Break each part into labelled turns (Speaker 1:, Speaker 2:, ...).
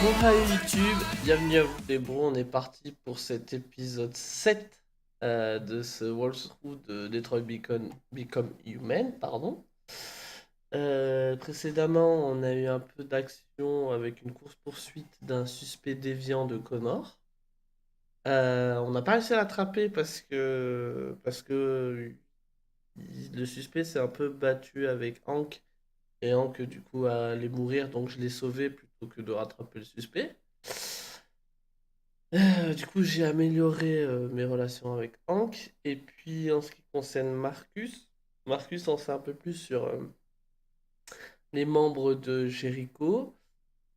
Speaker 1: Bonjour YouTube, bienvenue à vous les bros, on est parti pour cet épisode 7 de ce walkthrough de Detroit Become Human, pardon. Précédemment, on a eu un peu d'action avec une course-poursuite d'un suspect déviant de Connor. On n'a pas réussi à l'attraper parce que le suspect s'est un peu battu avec Hank, et Hank du coup allait mourir, donc je l'ai sauvé plutôt que de rattraper le suspect. Du coup, j'ai amélioré mes relations avec Hank. Et puis, en ce qui concerne Marcus en sait un peu plus sur les membres de Jericho,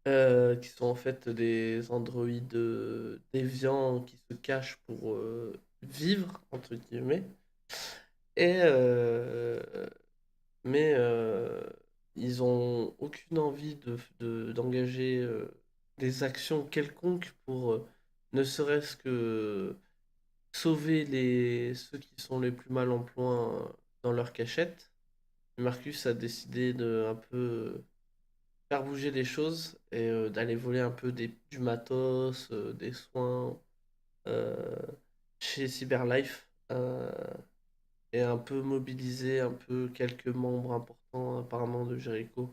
Speaker 1: qui sont en fait des androïdes déviants qui se cachent pour vivre, entre guillemets. Et, mais ils ont aucune envie d'engager des actions quelconques pour ne serait-ce que sauver ceux qui sont les plus mal en point dans leur cachette. Marcus a décidé de un peu faire bouger les choses et d'aller voler un peu du matos, des soins euh, chez Cyberlife, et un peu mobiliser un peu quelques membres importants apparemment de Jericho,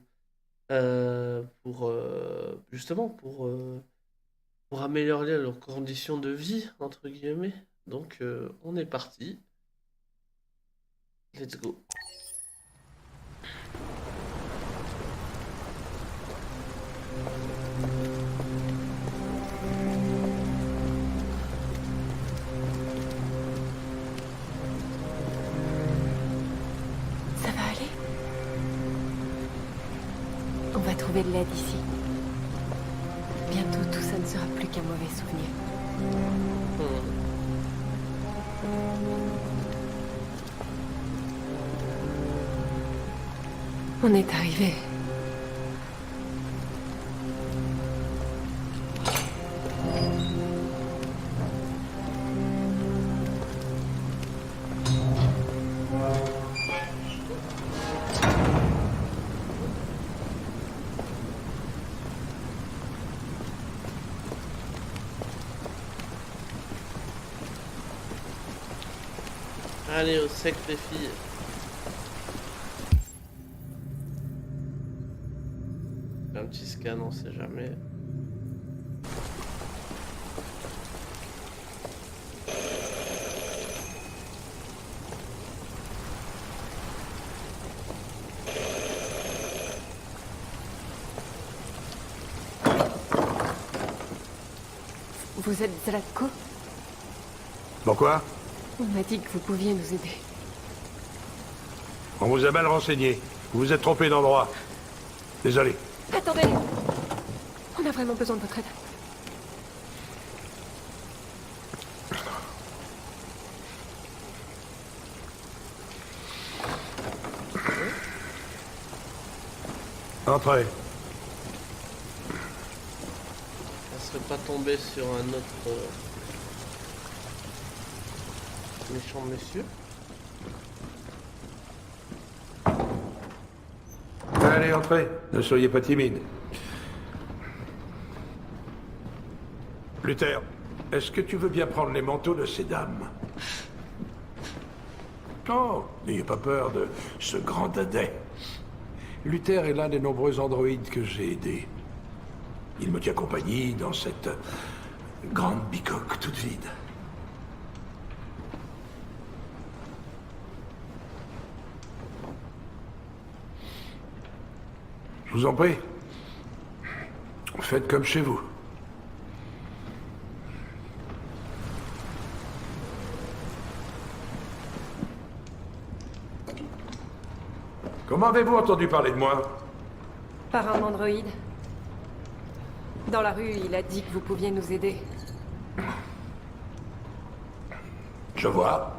Speaker 1: pour justement pour améliorer leurs conditions de vie entre guillemets. Donc on est parti. Let's go.
Speaker 2: Ça va aller? On va trouver de l'aide ici. Bientôt, tout ça ne sera plus qu'un mauvais souvenir. On est arrivé.
Speaker 1: Allez, au sec les filles. Un petit scan, on sait jamais.
Speaker 2: Vous êtes Zlatko?
Speaker 3: Pourquoi?
Speaker 2: On m'a dit que vous pouviez nous aider.
Speaker 3: On vous a mal renseigné. Vous vous êtes trompé d'endroit. Désolé.
Speaker 2: Attendez! On a vraiment besoin de votre aide.
Speaker 3: Entrez.
Speaker 1: On serait pas tombé sur un autre méchant monsieur.
Speaker 3: Allez, entrez. Ne soyez pas timide. Luther, est-ce que tu veux bien prendre les manteaux de ces dames? Oh, n'ayez pas peur de ce grand dadais. Luther est l'un des nombreux androïdes que j'ai aidés. Il me tient compagnie dans cette grande bicoque toute vide. Je vous en prie. Faites comme chez vous. Comment avez-vous entendu parler de moi?
Speaker 2: Par un androïde. Dans la rue, il a dit que vous pouviez nous aider.
Speaker 3: Je vois.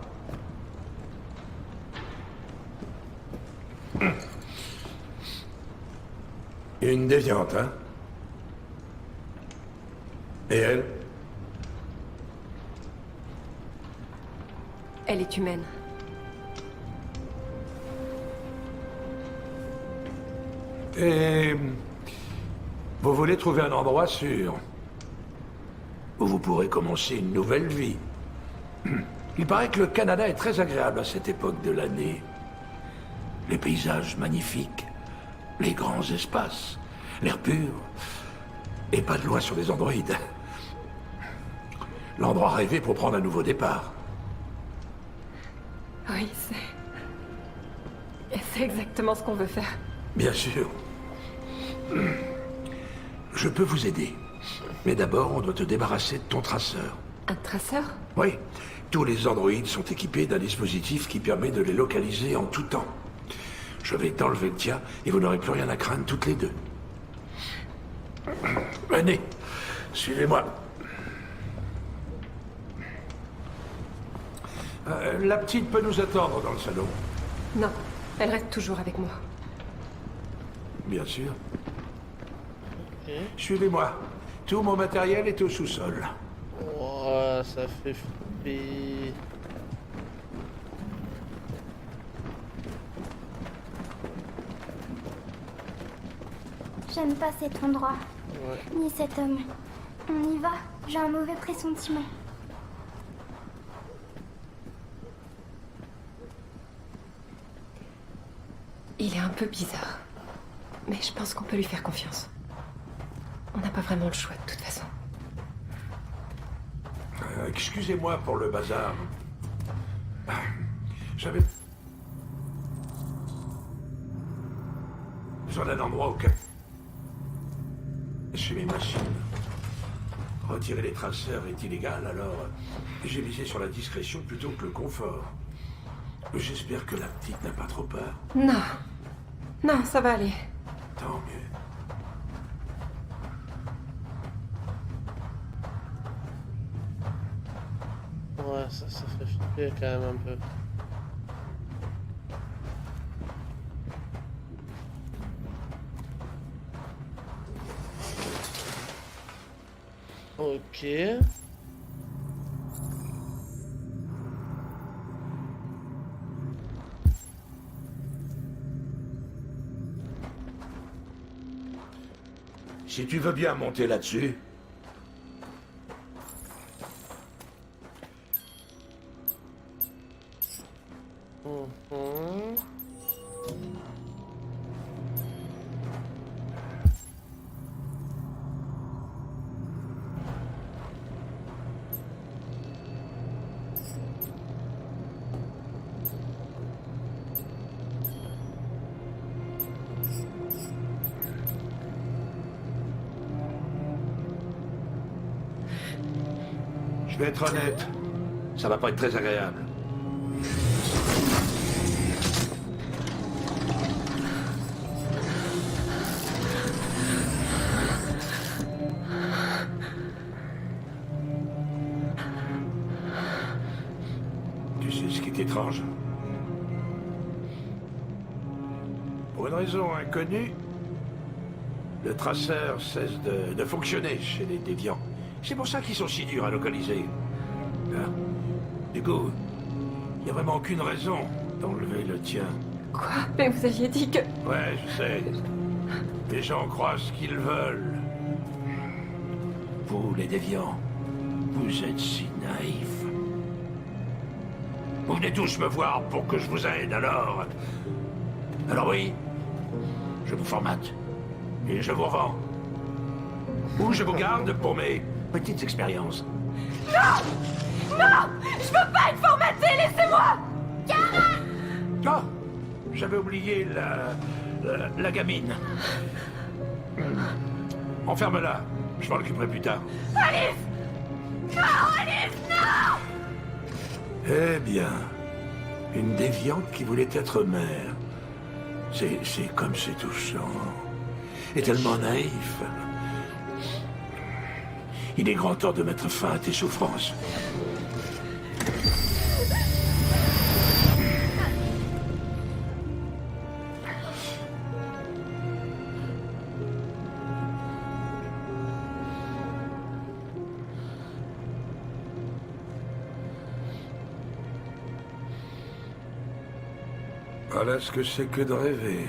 Speaker 3: Une déviante, hein? Et elle?
Speaker 2: Elle est humaine.
Speaker 3: Et... vous voulez trouver un endroit sûr où vous pourrez commencer une nouvelle vie. Il paraît que le Canada est très agréable à cette époque de l'année. Les paysages magnifiques, les grands espaces, l'air pur, et pas de loi sur les androïdes. L'endroit rêvé pour prendre un nouveau départ.
Speaker 2: Oui, c'est exactement ce qu'on veut faire.
Speaker 3: Bien sûr. Je peux vous aider. Mais d'abord, on doit te débarrasser de ton traceur.
Speaker 2: Un traceur?
Speaker 3: Oui, tous les androïdes sont équipés d'un dispositif qui permet de les localiser en tout temps. Je vais t'enlever le tien et vous n'aurez plus rien à craindre toutes les deux. Venez, suivez-moi. La petite peut nous attendre dans le salon.
Speaker 2: Non, elle reste toujours avec moi.
Speaker 3: Bien sûr.
Speaker 1: Ok.
Speaker 3: Suivez-moi. Tout mon matériel est au sous-sol.
Speaker 1: Oh, ça fait flipper.
Speaker 4: J'aime pas cet endroit,
Speaker 1: Ouais.
Speaker 4: ni cet homme. On y va, j'ai un mauvais pressentiment.
Speaker 2: Il est un peu bizarre. Mais je pense qu'on peut lui faire confiance. On n'a pas vraiment le choix de toute façon.
Speaker 3: Excusez-moi pour le bazar. J'avais besoin d'un endroit au cas. Chez mes machines. Retirer les traceurs est illégal, alors j'ai misé sur la discrétion plutôt que le confort. J'espère que la petite n'a pas trop peur.
Speaker 2: Non. Non, ça va aller.
Speaker 3: Tant mieux.
Speaker 1: Ouais, ça fait flipper quand même un peu. Ok.
Speaker 3: Si tu veux bien monter là-dessus.
Speaker 1: Mhm.
Speaker 3: Je vais être honnête. Ça va pas être très agréable. Tu sais ce qui est étrange? Pour une raison inconnue, le traceur cesse de fonctionner chez les déviants. C'est pour ça qu'ils sont si durs à localiser. Hein? Du coup, il n'y a vraiment aucune raison d'enlever le tien.
Speaker 2: Quoi? Mais vous aviez dit que...
Speaker 3: Ouais, je sais. Les gens croient ce qu'ils veulent. Vous, les déviants, vous êtes si naïfs. Vous venez tous me voir pour que je vous aide, alors... Alors oui, je vous formate. Et je vous revends. Ou je vous garde pour mes petites expériences.
Speaker 4: Non! Je veux pas être formaté, laissez-moi!
Speaker 3: Ah! J'avais oublié la gamine. Enferme-la. Je m'en occuperai plus tard.
Speaker 4: Alice! Non, Alice, non!
Speaker 3: Eh bien, une déviante qui voulait être mère. C'est comme c'est touchant. Et tellement naïf. Il est grand temps de mettre fin à tes souffrances. Voilà ce que c'est que de rêver.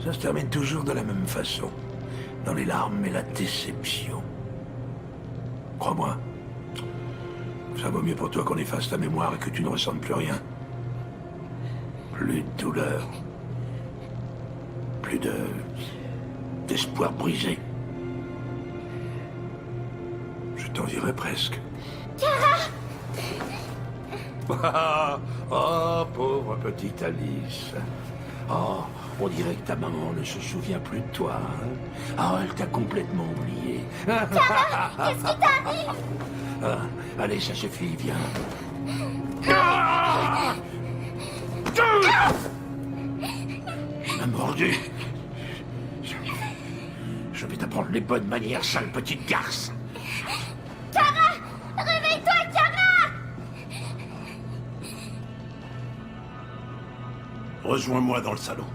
Speaker 3: Ça se termine toujours de la même façon. Dans les larmes et la déception. Crois-moi. Ça vaut mieux pour toi qu'on efface ta mémoire et que tu ne ressentes plus rien. Plus de douleur. Plus d'espoir brisé. Je t'envierais presque. Oh, pauvre petite Alice. Oh, on dirait que ta maman ne se souvient plus de toi. Hein? Oh, elle t'a complètement oublié.
Speaker 4: Qu'est-ce qui t'arrive?
Speaker 3: Ah, allez, ça suffit, viens. Il m'a mordu. Je vais t'apprendre les bonnes manières, sale petite garce.
Speaker 4: Kara! Réveille-toi, Kara!
Speaker 3: Rejoins-moi dans le salon.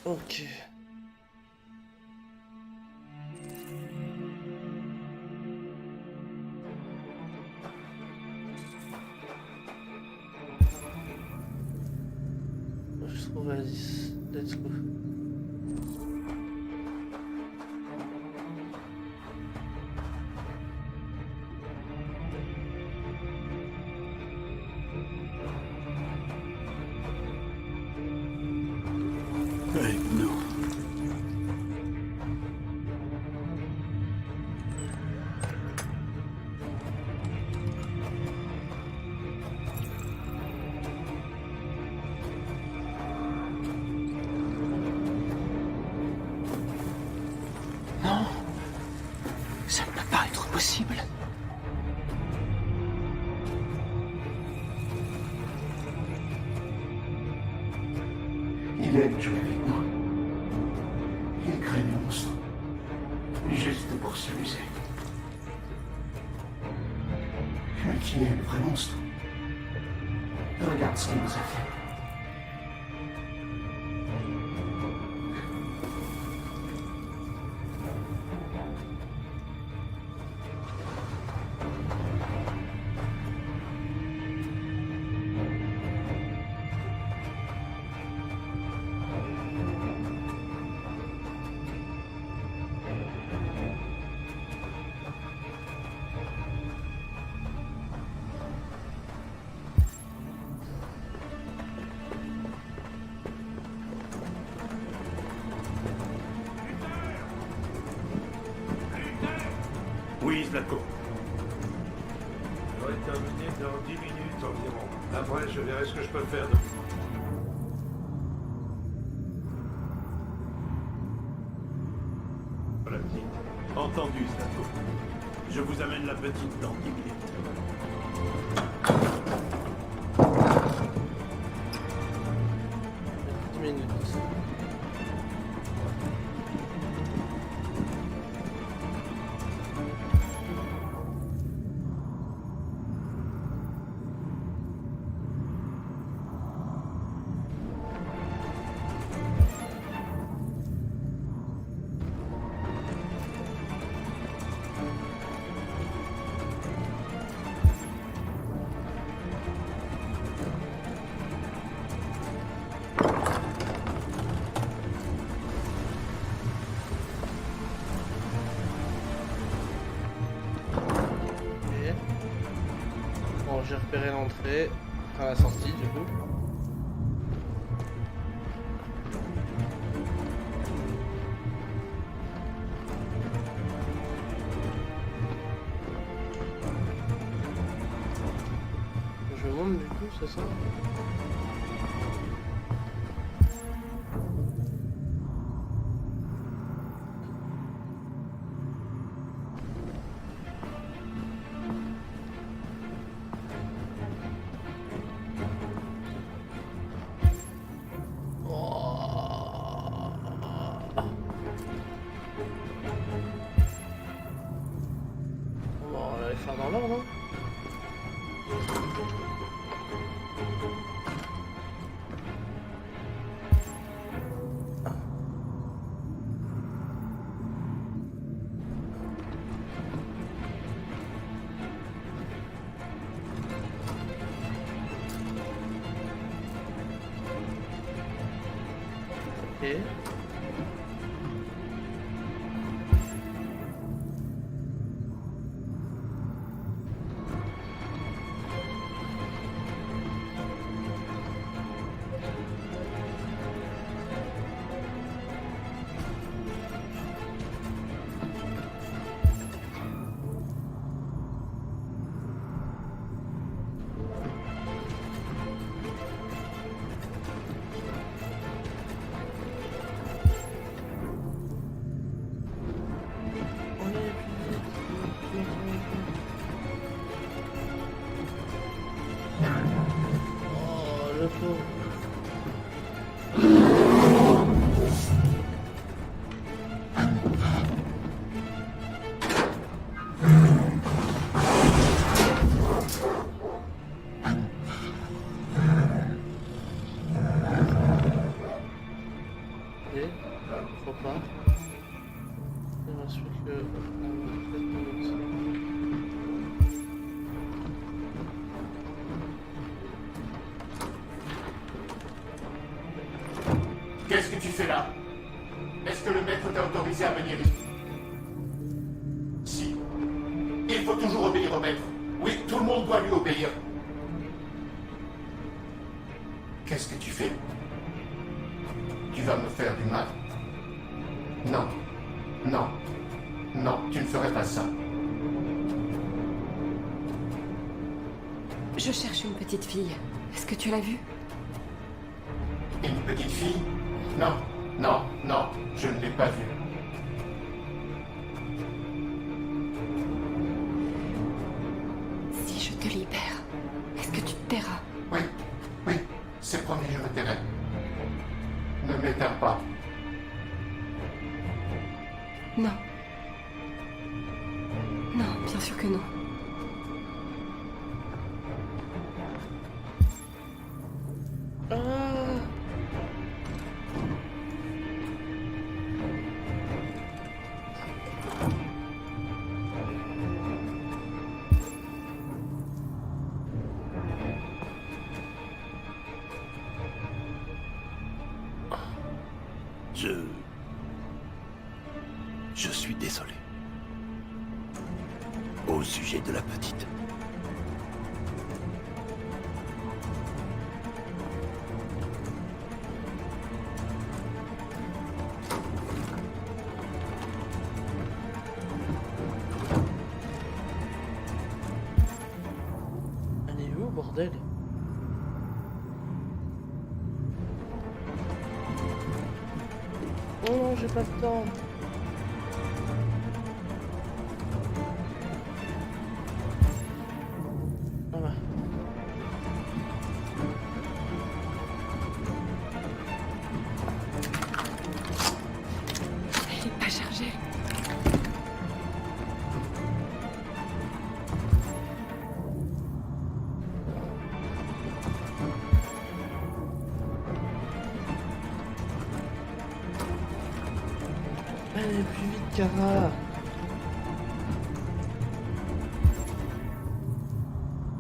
Speaker 1: Ok. Je trouve Alice. Let's go.
Speaker 3: Avec nous.
Speaker 5: Non, ça ne peut pas être possible.
Speaker 3: Il aime jouer avec nous. Il crée des monstres. Juste pour s'amuser. Mais qui est le vrai monstre? Regarde ce qu'il nous a fait. Oui, Zlatko. Je dois être terminé dans 10 minutes environ. Après, je verrai ce que je peux faire de... La petite. Entendu, Zlatko. Je vous amène la petite dans 10 minutes.
Speaker 1: récupérer l'entrée, enfin la sortie du coup. Je monte du coup, c'est ça? On va les faire dans l'ordre, hein. Ok. Oh, le pauvre. Ok, faut pas. Et ensuite le...
Speaker 6: Qu'est-ce que tu fais là? Est-ce que le maître t'a autorisé à venir ici? Si. Il faut toujours obéir au maître. Oui, tout le monde doit lui obéir. Qu'est-ce que tu fais? Tu vas me faire du mal? Non. Non. Non, tu ne ferais pas ça.
Speaker 2: Je cherche une petite fille. Est-ce que tu l'as vue?
Speaker 6: Une petite fille? Non, non, non, je ne l'ai pas vue.
Speaker 2: Si je te libère, est-ce que tu te tairas?
Speaker 6: Oui, oui, c'est promis, je me tairai. Ne m'éteins pas.
Speaker 2: Non. Non, bien sûr que non.
Speaker 1: Ah.
Speaker 3: Je suis désolé. Au sujet de la petite.
Speaker 1: Elle est où, bordel? Oh non, j'ai pas le temps. Voilà.
Speaker 2: Elle est pas chargée.
Speaker 1: Allez, plus vite, Kara.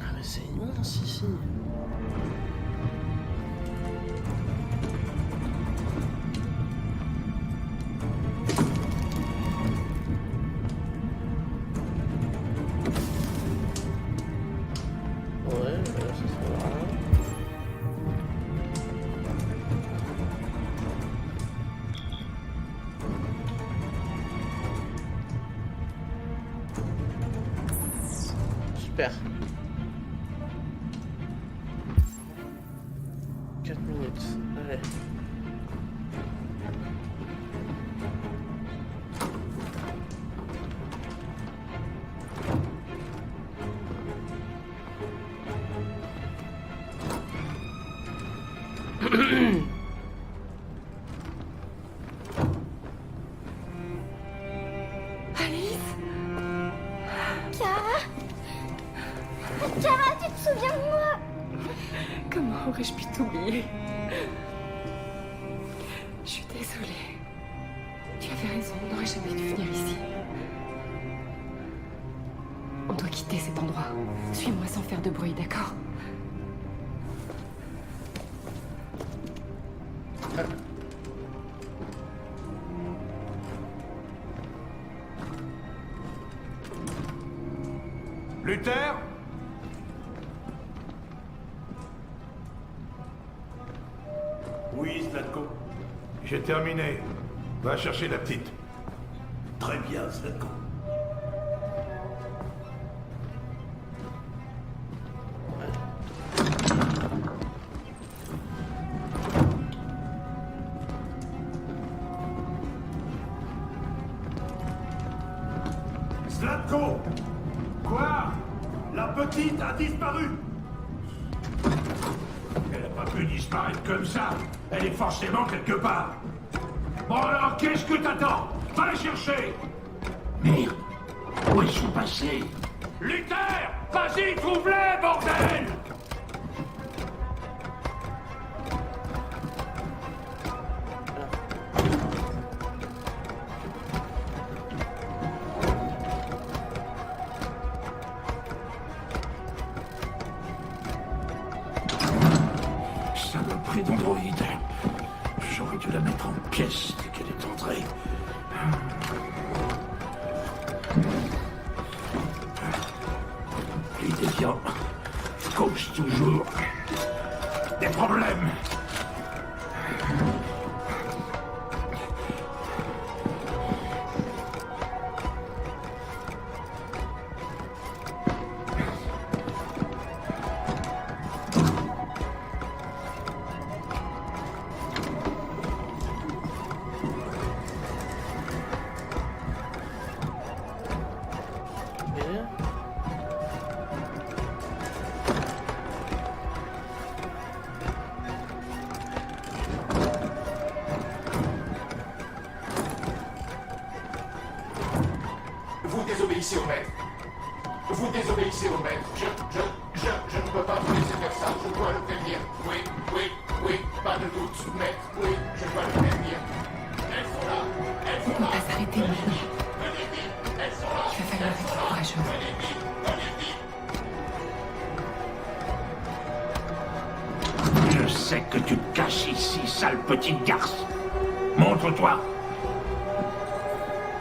Speaker 1: Ah, mais c'est immense ici. Ouais. Super. 4 minutes. Allez.
Speaker 2: Alice?
Speaker 4: Kara? Kara, tu te souviens de moi?
Speaker 2: Comment aurais-je pu t'oublier? Je suis désolée. Tu avais raison, on n'aurait jamais dû venir ici. On doit quitter cet endroit. Suis-moi sans faire de bruit, d'accord?
Speaker 3: Luther?
Speaker 7: Oui, Zlatko.
Speaker 3: J'ai terminé. Va chercher la petite.
Speaker 7: Très bien, Zlatko. Zlatko!
Speaker 3: Quoi?
Speaker 7: La petite a disparu!
Speaker 3: Elle n'a pas pu disparaître comme ça. Elle est forcément quelque part. Bon alors, qu'est-ce que t'attends? Va la chercher! Merde! Où est-ce passé? Luther! Vas-y, trouve-les, bordel! Saloperie d'androïde. J'aurais dû la mettre en pièces dès qu'elle est entrée. Les déviants causent toujours des problèmes.
Speaker 6: Vous désobéissez au maître. Vous désobéissez au maître. Je ne peux pas vous laisser faire ça. Je dois le prévenir. Oui, pas de doute. Maître, oui, je dois le prévenir. Elles sont là. Elles
Speaker 2: On
Speaker 6: sont
Speaker 2: peut
Speaker 6: là.
Speaker 2: pas s'arrêter maintenant.
Speaker 6: Venez vite. Elles sont là.
Speaker 2: Il va falloir être courageux.
Speaker 6: Venez vite. Venez vite.
Speaker 3: Je sais que tu te caches ici, sale petite garce. Montre-toi.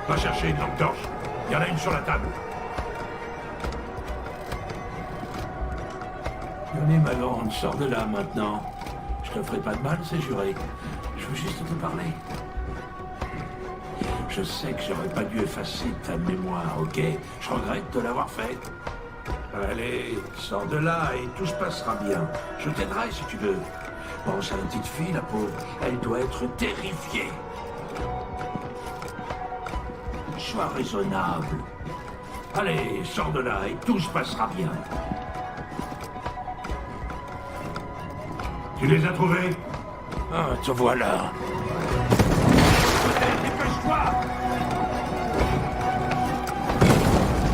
Speaker 3: Va chercher une lampe torche. Il y en a une sur la table. Venez, ma grande, sors de là maintenant. Je te ferai pas de mal, c'est juré. Je veux juste te parler. Je sais que j'aurais pas dû effacer ta mémoire, ok? Je regrette de l'avoir fait. Allez, sors de là et tout se passera bien. Je t'aiderai si tu veux. Pense à la petite fille, la pauvre. Elle doit être terrifiée. Sois raisonnable. Allez, sors de là et tout se passera bien. Tu les as trouvés? Ah, te voilà. Dépêche-toi!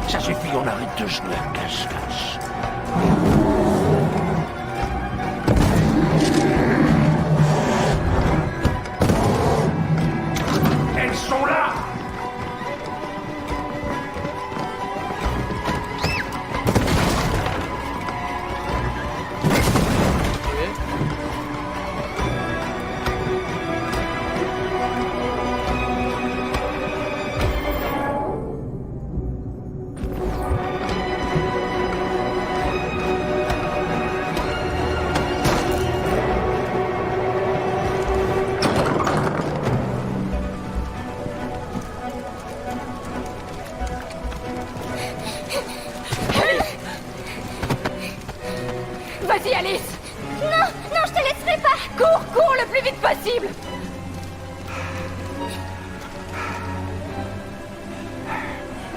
Speaker 3: Ça suffit, on arrête de jouer à cache-cache. Elles sont là!
Speaker 4: Vas-y, Alice. Non, non, je te laisserai pas. Cours, cours le plus vite possible.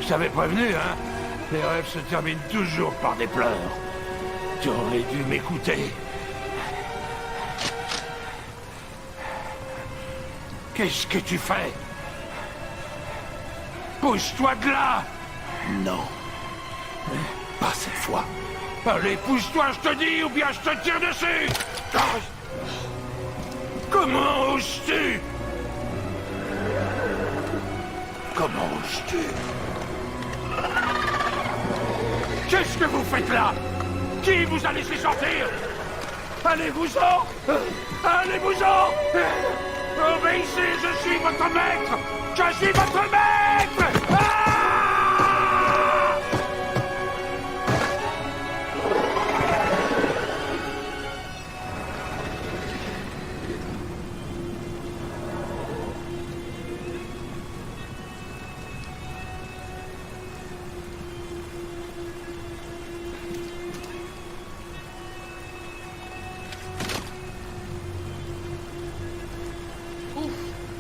Speaker 3: Je t'avais prévenu, hein? Les rêves se terminent toujours par des pleurs. Tu aurais dû m'écouter. Qu'est-ce que tu fais? Pousse-toi de là! Non. Pas cette fois. Allez, pousse-toi, je te dis, ou bien je te tire dessus! Comment oses-tu? Comment oses-tu? Qu'est-ce que vous faites là? Qui vous a laissé sortir? Allez-vous-en! Allez-vous-en! Obéissez, je suis votre maître! Je suis votre maître! Ah!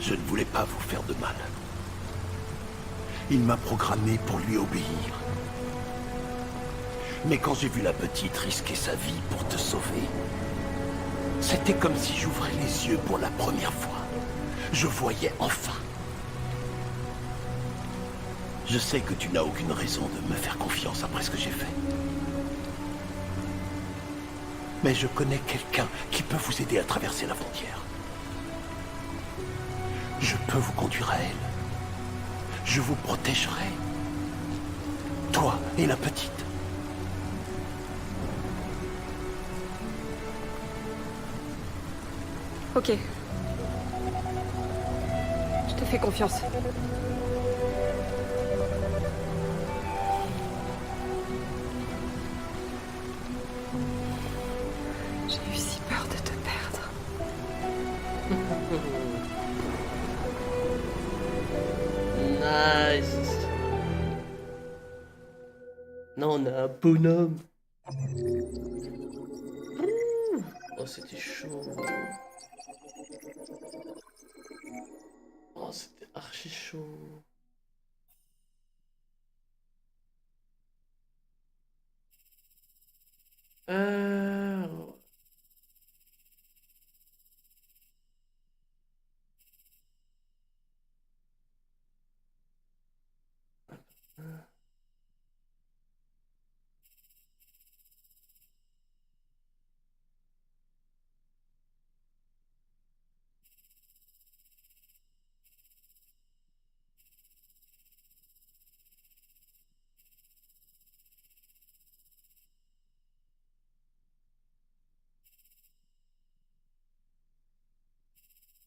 Speaker 3: Je ne voulais pas vous faire de mal. Il m'a programmé pour lui obéir. Mais quand j'ai vu la petite risquer sa vie pour te sauver, c'était comme si j'ouvrais les yeux pour la première fois. Je voyais enfin. Je sais que tu n'as aucune raison de me faire confiance après ce que j'ai fait. Mais je connais quelqu'un qui peut vous aider à traverser la frontière. Je peux vous conduire à elle. Je vous protégerai. Toi et la petite.
Speaker 2: Ok. Je te fais confiance. J'ai eu si peur de te perdre.
Speaker 1: Nice. Non, on a un bonhomme. Oh, c'était chaud. Oh, c'était archi chaud. Euh...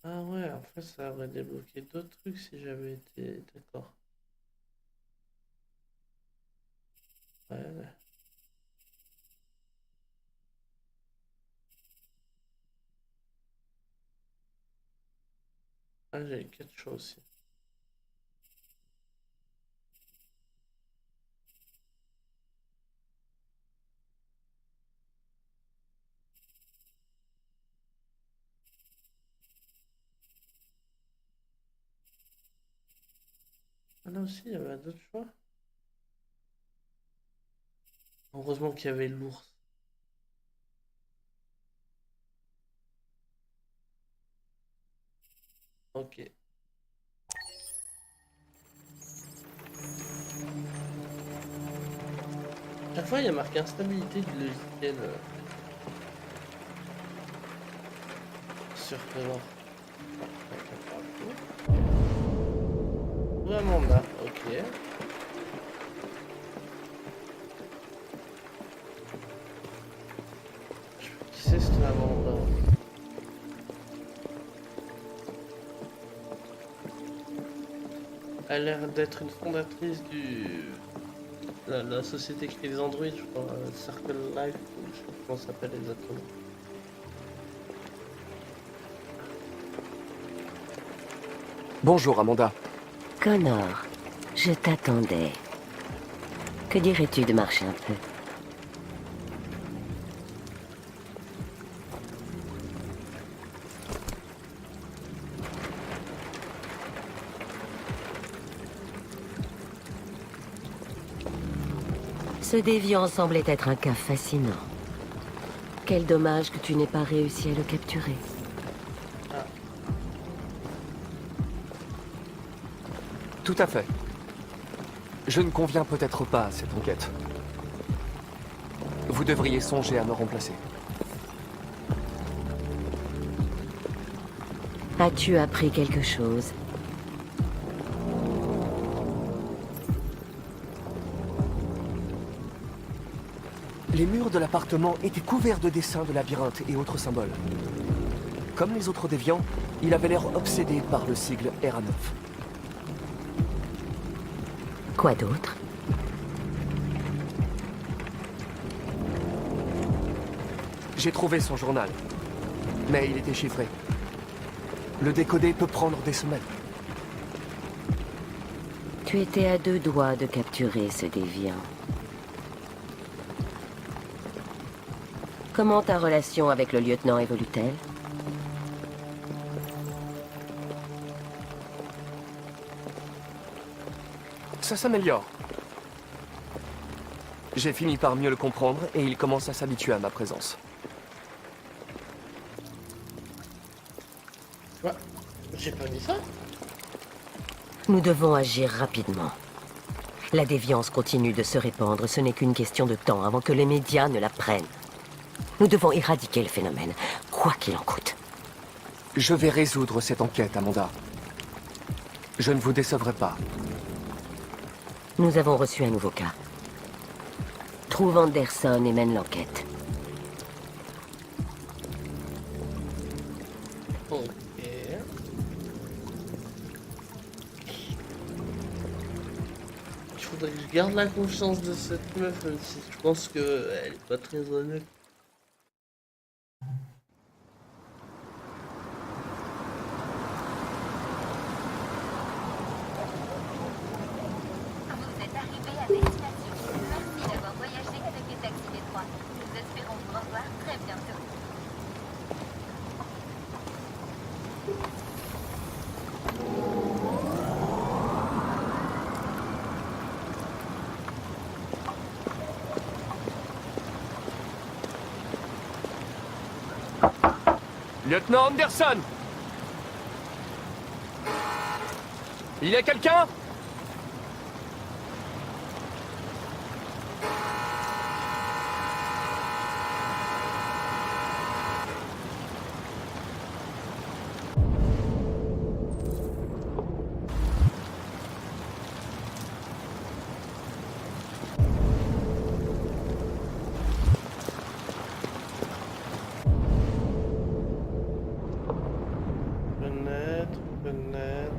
Speaker 1: Ah ouais, en fait, ça aurait débloqué d'autres trucs si j'avais été d'accord. Ouais, ouais. Ah, j'ai 4 choses aussi. Ah là aussi, il y avait d'autres choix. Heureusement qu'il y avait l'ours. Ok. Chaque fois, il y a marqué instabilité du logiciel sur Trevor. Vraiment là, ok. Qui c'est cette Amanda? Elle a l'air d'être une fondatrice du... La société qui fait les androïdes, je crois, Circle Life, ou je sais pas comment ça s'appelle exactement.
Speaker 5: Bonjour, Amanda.
Speaker 8: Connor, je t'attendais. Que dirais-tu de marcher un peu? Ce déviant semblait être un cas fascinant. Quel dommage que tu n'aies pas réussi à le capturer.
Speaker 5: Tout à fait. Je ne conviens peut-être pas à cette enquête. Vous devriez songer à me remplacer.
Speaker 8: As-tu appris quelque chose?
Speaker 5: Les murs de l'appartement étaient couverts de dessins de labyrinthes et autres symboles. Comme les autres déviants, il avait l'air obsédé par le sigle RA9.
Speaker 8: Quoi d'autre?
Speaker 5: J'ai trouvé son journal, mais il était chiffré. Le décoder peut prendre des semaines.
Speaker 8: Tu étais à 2 doigts de capturer ce déviant. Comment ta relation avec le lieutenant évolue-t-elle?
Speaker 5: Ça s'améliore. J'ai fini par mieux le comprendre et il commence à s'habituer à ma présence.
Speaker 1: Ouais, j'ai pas dit ça.
Speaker 8: Nous devons agir rapidement. La déviance continue de se répandre. Ce n'est qu'une question de temps avant que les médias ne la prennent. Nous devons éradiquer le phénomène, quoi qu'il en coûte.
Speaker 5: Je vais résoudre cette enquête, Amanda. Je ne vous décevrai pas.
Speaker 8: Nous avons reçu un nouveau cas. Trouve Anderson et mène l'enquête.
Speaker 1: Ok. Il faudrait que je garde la confiance de cette meuf, même si je pense qu'elle est pas très honnête.
Speaker 4: Vous êtes arrivé à destination. Merci d'avoir voyagé avec les taxis détroits. Nous espérons vous revoir très bientôt.
Speaker 5: Lieutenant Anderson! Il y a quelqu'un?
Speaker 1: Fenêtre.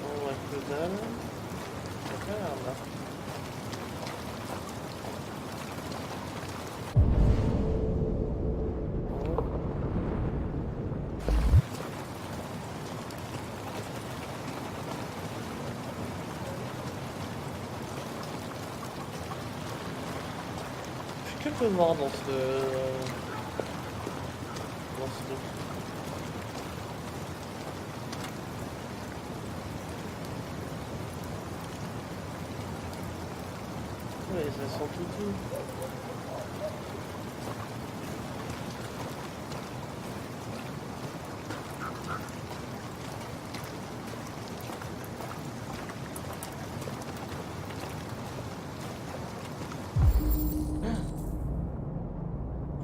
Speaker 1: On voit que dalle. Ça fait l'air là. Que peut voir dans ce truc. Ouais, ça sent tout.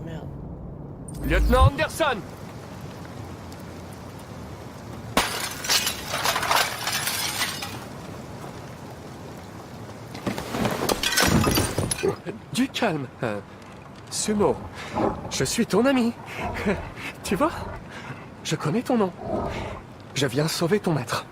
Speaker 1: Merde.
Speaker 5: Lieutenant Anderson! Du calme. Sumo, je suis ton ami. Tu vois? Je connais ton nom. Je viens sauver ton maître.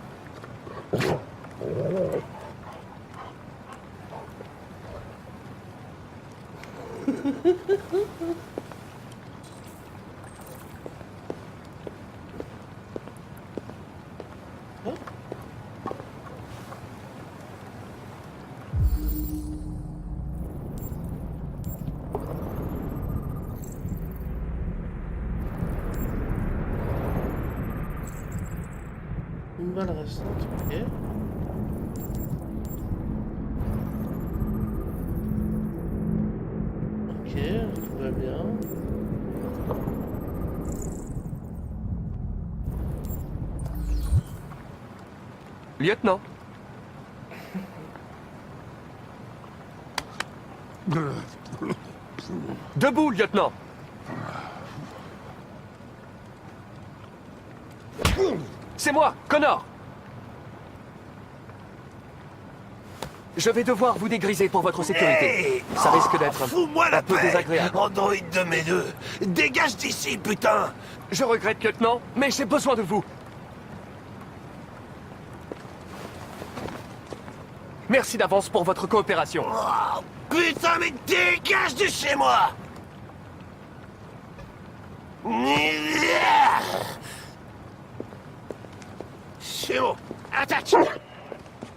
Speaker 1: balle restante, ok. Ok, tout va bien.
Speaker 5: Lieutenant. Debout, lieutenant. C'est moi, Connor. Je vais devoir vous dégriser pour votre sécurité.
Speaker 7: Hey,
Speaker 5: Ça risque d'être
Speaker 7: fous-moi la
Speaker 5: un peu
Speaker 7: paix,
Speaker 5: désagréable.
Speaker 7: androïde de mes deux. Dégage d'ici, putain.
Speaker 5: Je regrette, lieutenant, mais j'ai besoin de vous. Merci d'avance pour votre coopération.
Speaker 7: Oh, putain, mais dégage de chez moi. C'est bon. Attaque.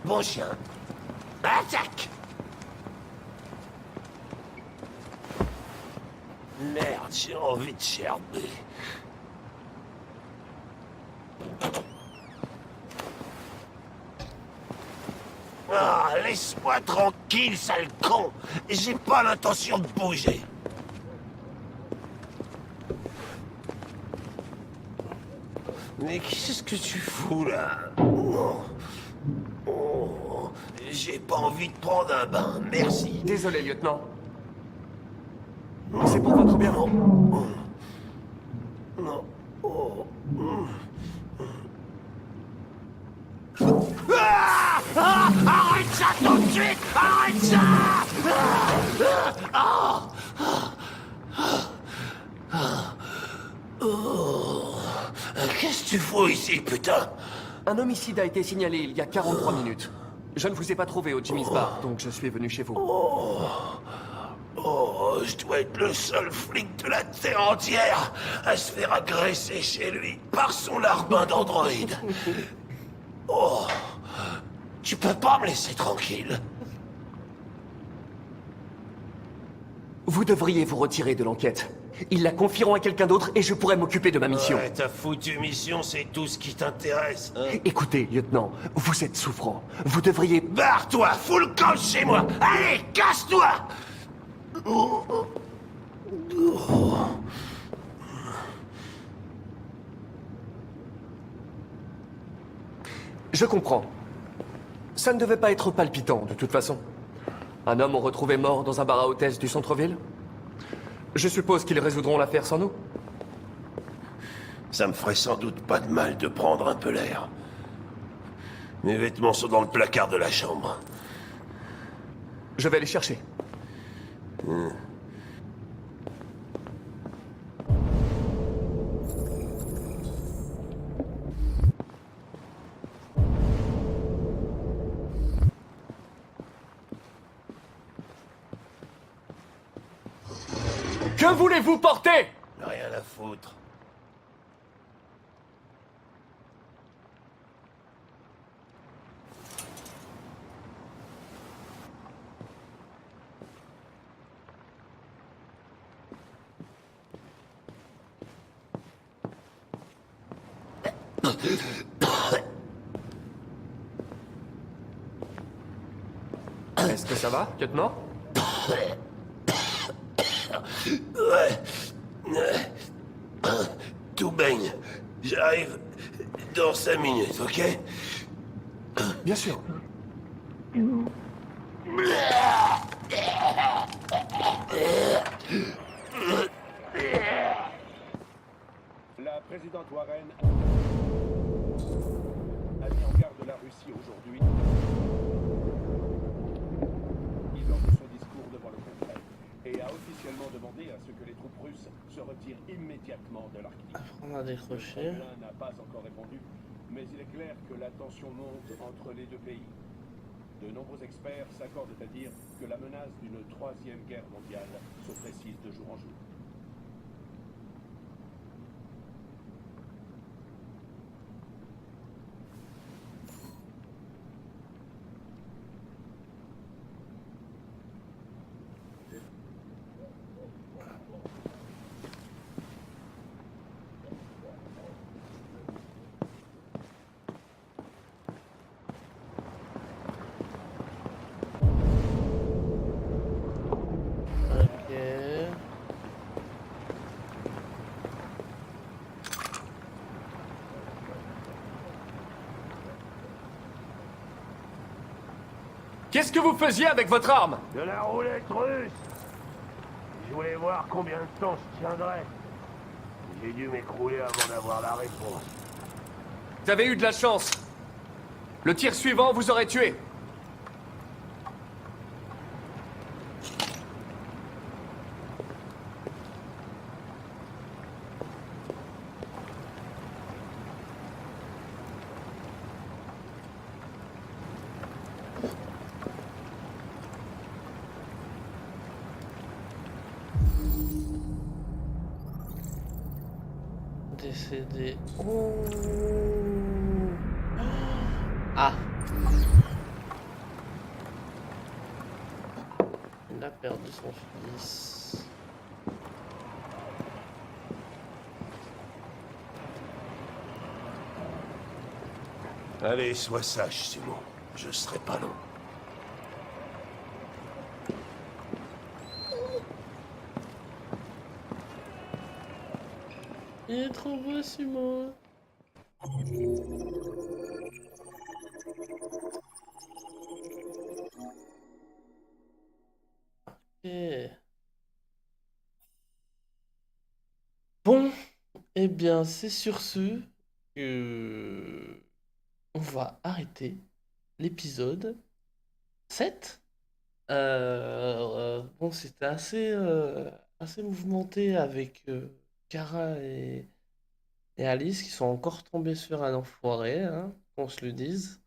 Speaker 7: Bon chien. Attaque. Merde, j'ai envie de gerber. Ah, laisse-moi tranquille, sale con. J'ai pas l'intention de bouger. Mais qu'est-ce que tu fous là? Oh. Oh. J'ai pas envie de prendre un bain, merci.
Speaker 5: Désolé, lieutenant. C'est pour votre bien.
Speaker 7: Non. Non. Oh. Ah, ah, arrête ça tout de suite! Arrête ça! Qu'est-ce que tu fous ici, putain?
Speaker 5: Un homicide a été signalé il y a 43 minutes. Je ne vous ai pas trouvé au Jimmy's Bar, donc je suis venu chez vous.
Speaker 7: Oh, je dois être le seul flic de la Terre entière à se faire agresser chez lui par son larbin d'androïde. Oh, tu peux pas me laisser tranquille.
Speaker 5: Vous devriez vous retirer de l'enquête. Ils la confieront à quelqu'un d'autre et je pourrai m'occuper de ma mission.
Speaker 7: Ouais, ta foutue mission, c'est tout ce qui t'intéresse. Hein?
Speaker 5: Écoutez, lieutenant, vous êtes souffrant. Vous devriez...
Speaker 7: Barre-toi, fous le camp de chez moi. Allez, casse-toi. Oh. Oh.
Speaker 5: Je comprends. Ça ne devait pas être palpitant, de toute façon. Un homme retrouvé mort dans un bar à hôtesse du centre-ville? Je suppose qu'ils résoudront l'affaire sans nous?
Speaker 7: Ça me ferait sans doute pas de mal de prendre un peu l'air. Mes vêtements sont dans le placard de la chambre.
Speaker 5: Je vais les chercher. Que voulez-vous porter?
Speaker 7: Rien à foutre.
Speaker 5: Est-ce que ça va, lieutenant?
Speaker 7: Ouais. Tout baigne. J'arrive dans 5 minutes, ok?
Speaker 5: Bien sûr.
Speaker 9: La présidente Warren a mis en garde la Russie aujourd'hui lors de son discours devant le Congrès et a officiellement demandé à ce que les troupes russes se retirent immédiatement de l'Arctique.
Speaker 1: Apprendre à décrocher.
Speaker 9: Le Kremlin n'a pas encore répondu, mais il est clair que la tension monte entre les deux pays. De nombreux experts s'accordent à dire que la menace d'une troisième guerre mondiale se précise de jour en jour.
Speaker 5: Qu'est-ce que vous faisiez avec votre arme?
Speaker 7: De la roulette russe. Je voulais voir combien de temps je tiendrais. J'ai dû m'écrouler avant d'avoir la réponse.
Speaker 5: Vous avez eu de la chance. Le tir suivant vous aurait tué.
Speaker 1: Décédé. Oh. Ah. Il a perdu son fils.
Speaker 7: Allez, sois sage, Simon. Je serai pas long.
Speaker 1: Il est trop beau, Simon. Ok. Bon, eh bien, c'est sur ce que on va arrêter l'épisode 7. Bon, c'était assez mouvementé avec Kara et Alice qui sont encore tombés sur un enfoiré, hein, qu'on se le dise.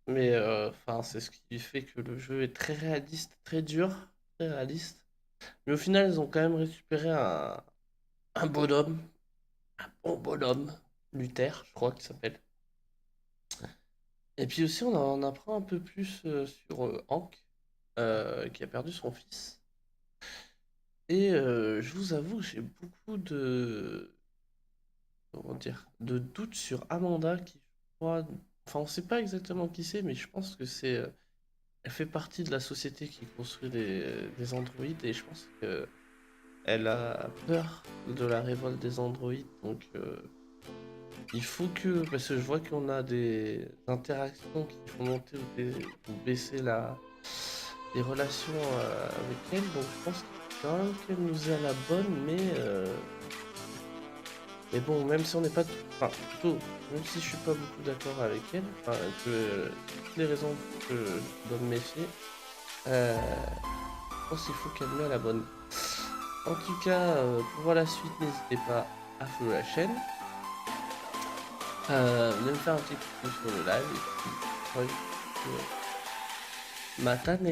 Speaker 1: Mais enfin, c'est ce qui fait que le jeu est très réaliste, très dur, très réaliste. Mais au final, ils ont quand même récupéré un bonhomme, un bon bonhomme, Luther, je crois qu'il s'appelle. Et puis aussi, on en apprend un peu plus sur Hank, qui a perdu son fils. Et je vous avoue que j'ai beaucoup comment dire, de doutes sur Amanda, qui je crois, enfin on sait pas exactement qui c'est, mais je pense que elle fait partie de la société qui construit des androïdes, et je pense que elle a peur de la révolte des androïdes, donc il faut que, parce que je vois qu'on a des interactions qui font monter ou baisser les relations avec elle, donc je pense quand même qu'elle nous est à la bonne, mais bon, même si on n'est pas enfin, plutôt, même si je suis pas beaucoup d'accord avec elle, enfin, toutes les raisons que je dois me méfier, je pense qu'il faut qu'elle met à la bonne. En tout cas, pour voir la suite, n'hésitez pas à follow la chaîne, de me faire un petit coucou sur le live, et puis, matane.